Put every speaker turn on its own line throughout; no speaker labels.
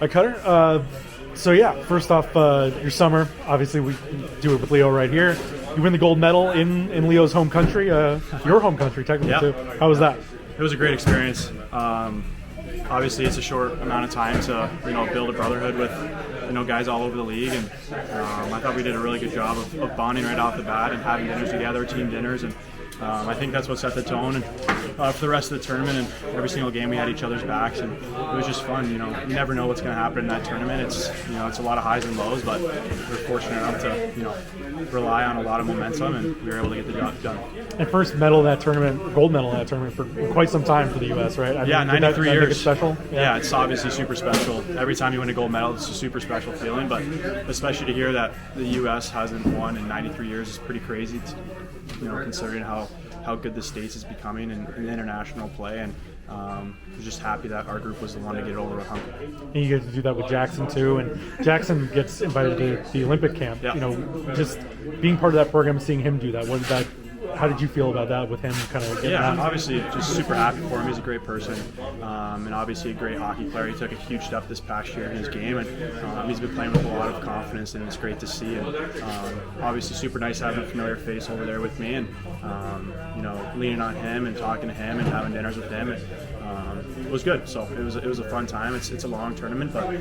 Cutter. So yeah, first off, your summer. Obviously, we do it with Leo right here. You win the gold medal in Leo's home country, your home country technically too. How was that?
It was a great experience. Obviously, it's a short amount of time to build a brotherhood with guys all over the league, and I thought we did a really good job of bonding right off the bat and having dinners together, team dinners, and I think that's what set the tone and for the rest of the tournament. And every single game we had each other's backs, and it was just fun. You never know what's going to happen in that tournament. It's it's a lot of highs and lows, but we're fortunate enough to rely on a lot of momentum, and we were able to get the job done.
And first medal in that tournament, gold medal in that tournament for quite some time for the U.S., right?
93 years.
It's special.
Yeah, it's obviously super special. Every time you win a gold medal, it's a super special feeling. But especially to hear that the U.S. hasn't won in 93 years is pretty crazy. Considering how good the States is becoming in international play, and we're just happy that our group was the one to get over the hump.
And you get to do that with Jackson too, and Jackson gets invited to the Olympic camp.
Yeah.
Just being part of that program, seeing him do that. How did you feel about that with him kind of getting that?
Obviously just super happy for him. He's a great person, and obviously a great hockey player. He took a huge step this past year in his game, and he's been playing with a lot of confidence, and it's great to see. And obviously super nice having a familiar face over there with me, and leaning on him and talking to him and having dinners with him. It was good. So it was a fun time. It's a long tournament, but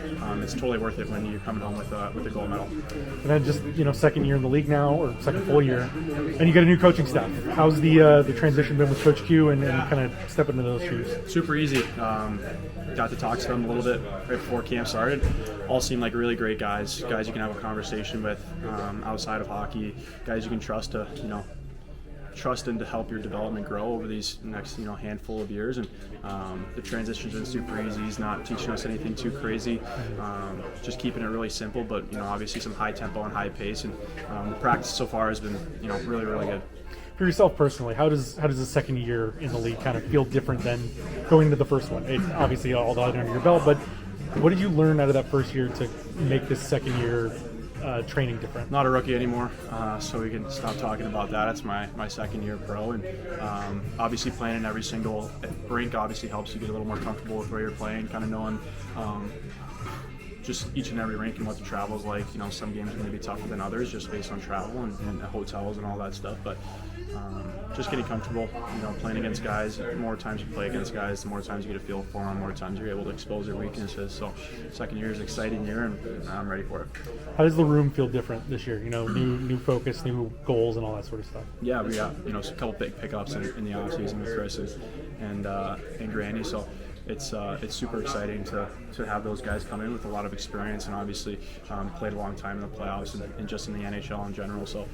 it's totally worth it when you're coming home with a gold medal.
And then just second year in the league now, or second full year, and you get a new coaching staff. How's the transition been with Coach Q and kind of stepping into those shoes?
Super easy. Got to talk to them a little bit right before camp started. All seem like really great guys you can have a conversation with outside of hockey, guys you can trust to trust and to help your development grow over these next handful of years. And the transition's been super easy. He's not teaching us anything too crazy, just keeping it really simple, but obviously some high tempo and high pace, and the practice so far has been really good.
For yourself personally, how does the second year in the league kind of feel different than going into the first one? Obviously all the other under your belt, but what did you learn out of that first year to make this second year training different?
Not a rookie anymore, so we can stop talking about that. It's my second year pro, and obviously playing in every single rink obviously helps you get a little more comfortable with where you're playing, kind of knowing just each and every rink and what the travel is like. Some games are going to be tougher than others just based on travel and hotels and all that stuff, but just getting comfortable, playing against guys. The more times you play against guys, the more times you get a feel for them, the more times you're able to expose their weaknesses. So second year is an exciting year, and I'm ready for it.
How does the room feel different this year? New focus, new goals, and all that sort of stuff.
Yeah, we got a couple big pickups in the off season with Chris and Grandy. So it's super exciting to have those guys come in with a lot of experience, and obviously played a long time in the playoffs and just in the NHL in general. So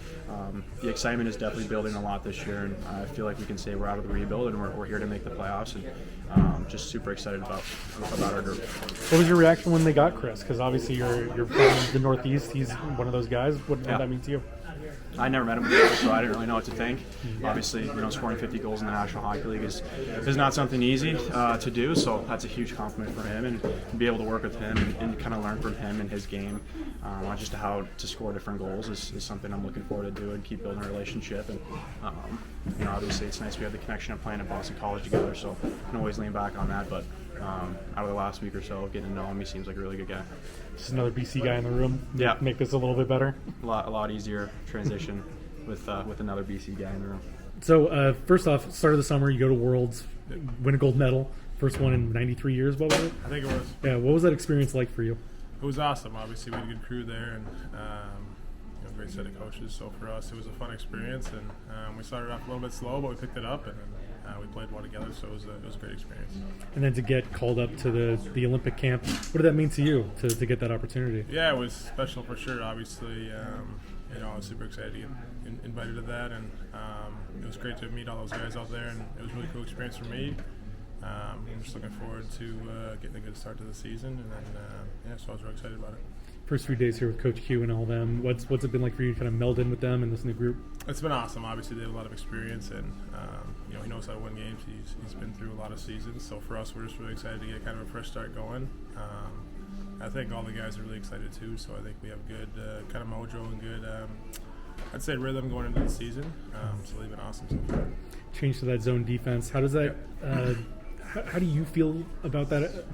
the excitement is definitely building a lot this year, and I feel like we can say we're out of the rebuild and we're here to make the playoffs, and just super excited about our group.
What was your reaction when they got Chris? Because obviously you're from the Northeast. He's one of those guys. What did that mean to you?
I never met him before, so I didn't really know what to think. Obviously, scoring 50 goals in the National Hockey League is not something easy to do, so that's a huge compliment for him, and to be able to work with him and kind of learn from him and his game, just how to score different goals is something I'm looking forward to do and keep building a relationship. And obviously it's nice we have the connection of playing at Boston College together, so I can always lean back on that, but out of the last week or so, getting to know him, he seems like a really good guy.
Just another BC guy in the room.
Yeah,
make this a little bit better.
A lot easier transition with another BC guy in the room.
So first off, start of the summer, you go to Worlds, win a gold medal, first one in 93 years. What was it?
I think it was.
Yeah. What was that experience like for you?
It was awesome. Obviously, we had a good crew there, and great set of coaches. So for us, it was a fun experience, and we started off a little bit slow, but we picked it up, and we played well together. So it was a great experience.
And then to get called up to the Olympic camp, what did that mean to you to get that opportunity?
Yeah, it was special for sure. Obviously, I was super excited to get invited to that, and it was great to meet all those guys out there, and it was a really cool experience for me. I'm just looking forward to getting a good start to the season, and then so I was really excited about it.
First few days here with Coach Q and all them, what's it been like for you to kind of meld in with them in this new group?
It's been awesome. Obviously, they have a lot of experience, and he knows how to win games. He's been through a lot of seasons, so for us, we're just really excited to get kind of a fresh start going. I think all the guys are really excited too, so I think we have good kind of mojo and good, I'd say, rhythm going into the season. So they've been awesome so far.
Change to that zone defense. How does that How do you feel about that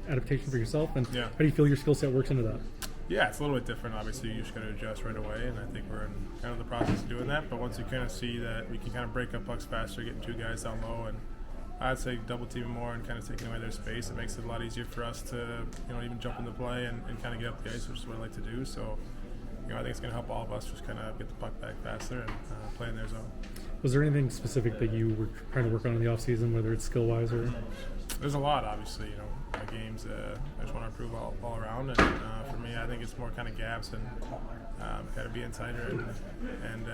adaptation for yourself, and
Yeah.
how do you feel your skill set works into that?
Yeah, it's a little bit different. Obviously, you just got to adjust right away, and I think we're in kind of the process of doing that. But once you kind of see that we can kind of break up pucks faster, getting two guys down low, and I'd say double team more and kind of taking away their space, it makes it a lot easier for us to even jump into play and kind of get up the ice, which is what I like to do. So I think it's going to help all of us just kind of get the puck back faster and play in their zone.
Was there anything specific that you were trying to work on in the off season, whether it's skill wise or?
There's a lot, obviously. My games, I just want to improve all around, and for me, I think it's more kind of gaps and kind of being tighter and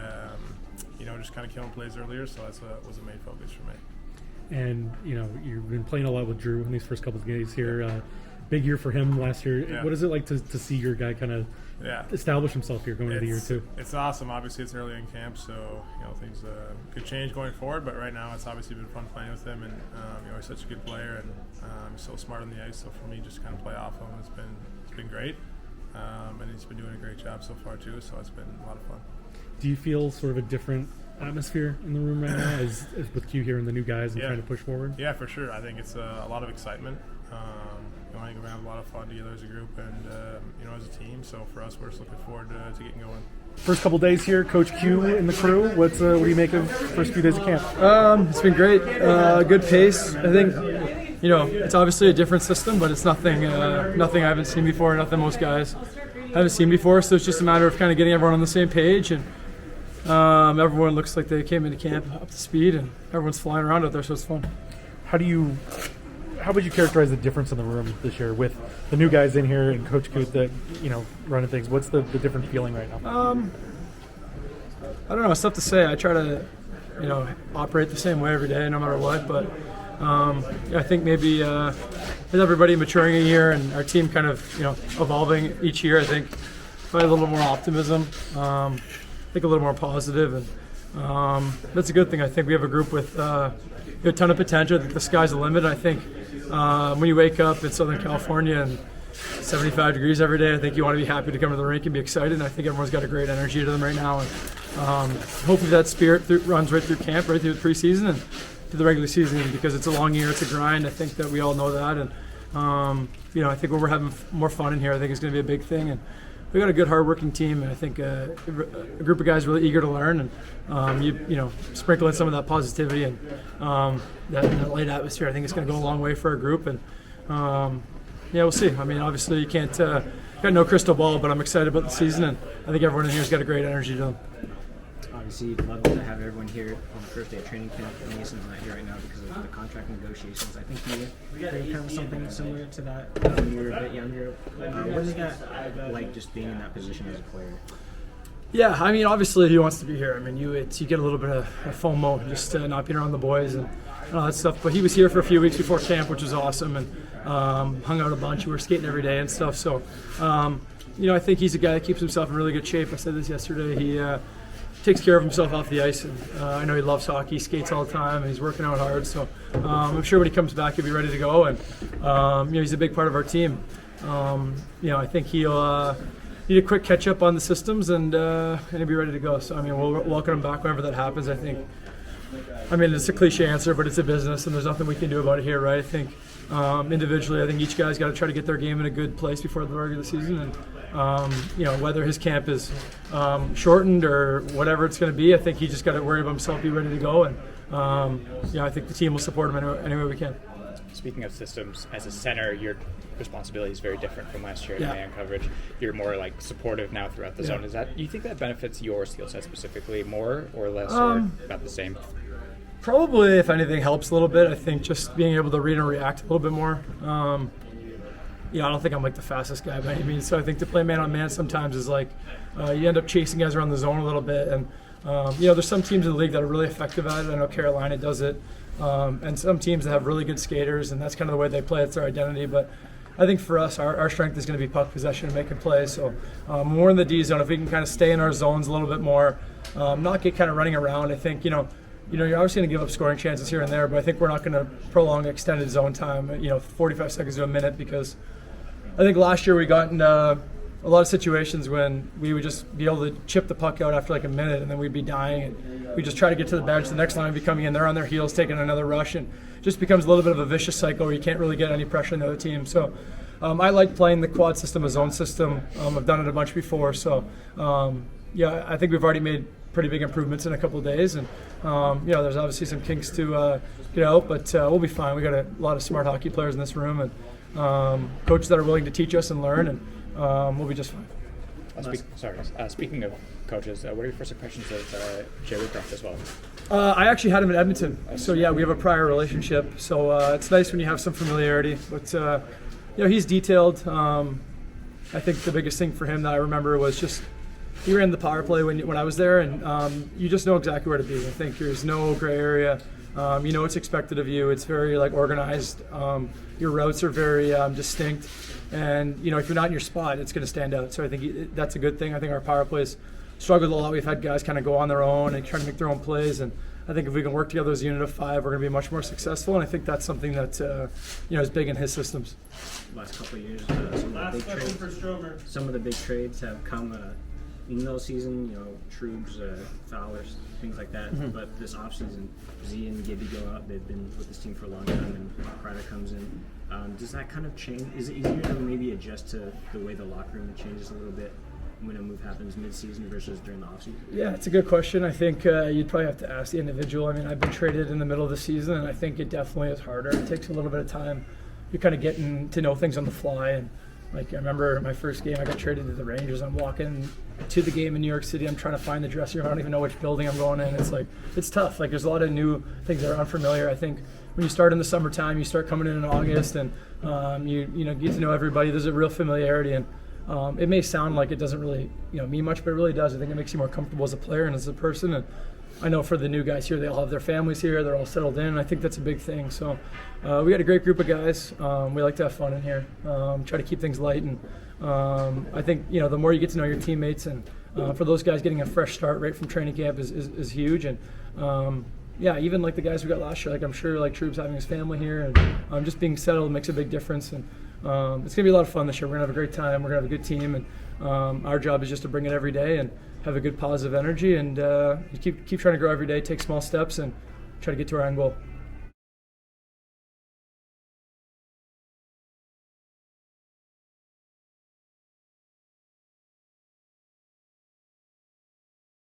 just kind of killing plays earlier. So that's what was the main focus for me.
And you've been playing a lot with Drew in these first couple of games here. Big year for him last year.
Yeah.
What is it like to see your guy kind of establish himself here going into year two?
It's awesome. Obviously, it's early in camp, so things could change going forward. But right now, it's obviously been fun playing with him, and he's such a good player, and he's so smart on the ice. So for me, just kind of play off him, it's been great, and he's been doing a great job so far too. So it's been a lot of fun.
Do you feel sort of a different atmosphere in the room right now, as with Q here and the new guys and trying to push forward?
Yeah, for sure. I think it's a lot of excitement. I think we're going to have a lot of fun together as a group and as a team. So for us, we're just looking forward to getting going.
First couple days here, Coach Q and the crew. What do you make of the first few days of camp?
It's been great. Good pace. I think it's obviously a different system, but it's nothing I haven't seen before. Nothing most guys haven't seen before. So it's just a matter of kind of getting everyone on the same page, and everyone looks like they came into camp up to speed, and everyone's flying around out there, so it's fun.
How would you characterize the difference in the room this year with the new guys in here and Coach Coot that running things? What's the different feeling right now?
I don't know. It's tough to say. I try to operate the same way every day, no matter what. But I think maybe with everybody maturing a year and our team kind of evolving each year, I think probably a little more optimism. I think a little more positive, and that's a good thing. I think we have a group with a ton of potential. I think the sky's the limit. I think when you wake up in Southern California and 75 degrees every day, I think you want to be happy to come to the rink and be excited. And I think everyone's got a great energy to them right now. And hopefully that spirit runs right through camp, right through the preseason and to the regular season, because it's a long year, it's a grind. I think that we all know that. And I think when we're having more fun in here, I think it's going to be a big thing. And we got a good, hard-working team, and I think a group of guys really eager to learn. And you sprinkle in some of that positivity and that light atmosphere. I think it's going to go a long way for our group. And we'll see. I mean, obviously you can't got no crystal ball, but I'm excited about the season, and I think everyone in here's got a great energy to them.
Obviously, you'd love to have everyone here on the first day of training camp. Mason's not here right now because of the contract negotiations. I think you did kind of something similar to that when you were a bit younger. What is that like, just being in that position as a player?
Yeah, I mean, obviously he wants to be here. I mean, you get a little bit of FOMO just not being around the boys and all that stuff. But he was here for a few weeks before camp, which was awesome, and hung out a bunch. We were skating every day and stuff. So, I think he's a guy that keeps himself in really good shape. I said this yesterday. He takes care of himself off the ice, and I know he loves hockey. He skates all the time, and he's working out hard. So I'm sure when he comes back, he'll be ready to go. And he's a big part of our team. I think he'll need a quick catch up on the systems, and he'll be ready to go. So we'll welcome him back whenever that happens. It's a cliche answer, but it's a business, and there's nothing we can do about it here, right? I think individually, I think each guy's got to try to get their game in a good place before the regular season, and whether his camp is shortened or whatever it's going to be, I think he just got to worry about himself, be ready to go, and I think the team will support him any way we can.
Speaking of systems, as a center, your responsibility is very different from last year in man coverage. You're more like supportive now throughout the zone. Do you think that benefits your skill set specifically more or less, or about the same?
Probably, if anything, helps a little bit. I think just being able to read and react a little bit more. I don't think I'm like the fastest guy by any means, so I think to play man-on-man sometimes is like you end up chasing guys around the zone a little bit, and there's some teams in the league that are really effective at it. I know Carolina does it, and some teams that have really good skaters, and that's kind of the way they play. It's their identity, but I think for us, our strength is going to be puck possession and making plays. So more in the D zone, if we can kind of stay in our zones a little bit more, not get kind of running around. I think you're obviously going to give up scoring chances here and there, but I think we're not going to prolong extended zone time, 45 seconds to a minute, because I think last year we got in a lot of situations when we would just be able to chip the puck out after like a minute, and then we'd be dying, and we just try to get to the bench. The next line would be coming in, they're on their heels taking another rush, and just becomes a little bit of a vicious cycle where you can't really get any pressure on the other team. So I like playing the quad system, a zone system. I've done it a bunch before, so yeah, I think we've already made pretty big improvements in a couple of days, and there's obviously some kinks to get out, but we'll be fine. We got a lot of smart hockey players in this room, and coaches that are willing to teach us and learn, and we'll be just fine.
Speaking of coaches, what are your first impressions of Jay Woodcroft as well?
I actually had him in Edmonton, so yeah, we have a prior relationship. So it's nice when you have some familiarity. But he's detailed. I think the biggest thing for him that I remember was just he ran the power play when I was there, and you just know exactly where to be. I think there's no gray area. You know what's expected of you. It's very organized. Your routes are very distinct, and if you're not in your spot, it's going to stand out. So I think that's a good thing. I think our power plays struggled a lot. We've had guys kind of go on their own and try to make their own plays, and I think if we can work together as a unit of 5, we're going to be much more successful. And I think that's something that is big in his systems.
Last couple of years, some of the big trades have come in the season. Troops, Fowlers, things like that. Mm-hmm. But this offseason, Z and Gibby go out. They've been with this team for a long time, and Kreider comes in. Does that kind of change? Is it easier to maybe adjust to the way the locker room changes a little bit when a move happens mid-season versus during the offseason?
Yeah, it's a good question. I think you'd probably have to ask the individual. I mean, I've been traded in the middle of the season, and I think it definitely is harder. It takes a little bit of time. You're kind of getting to know things on the fly. And I remember my first game, I got traded to the Rangers. I'm walking to the game in New York City. I'm trying to find the dressing room. I don't even know which building I'm going in. It's tough. There's a lot of new things that are unfamiliar. I think when you start in the summertime, you start coming in August, and you get to know everybody. There's a real familiarity, and it may sound like it doesn't really mean much, but it really does. I think it makes you more comfortable as a player and as a person. And I know for the new guys here, they all have their families here. They're all settled in. And I think that's a big thing. So we got a great group of guys. We like to have fun in here. Try to keep things light. And I think the more you get to know your teammates, and for those guys, getting a fresh start right from training camp is huge. And even the guys we got last year, I'm sure Troop's having his family here, and just being settled makes a big difference. And it's going to be a lot of fun this year. We're going to have a great time. We're going to have a good team, and our job is just to bring it every day and have a good positive energy, and keep trying to grow every day, take small steps, and try to get to our end goal.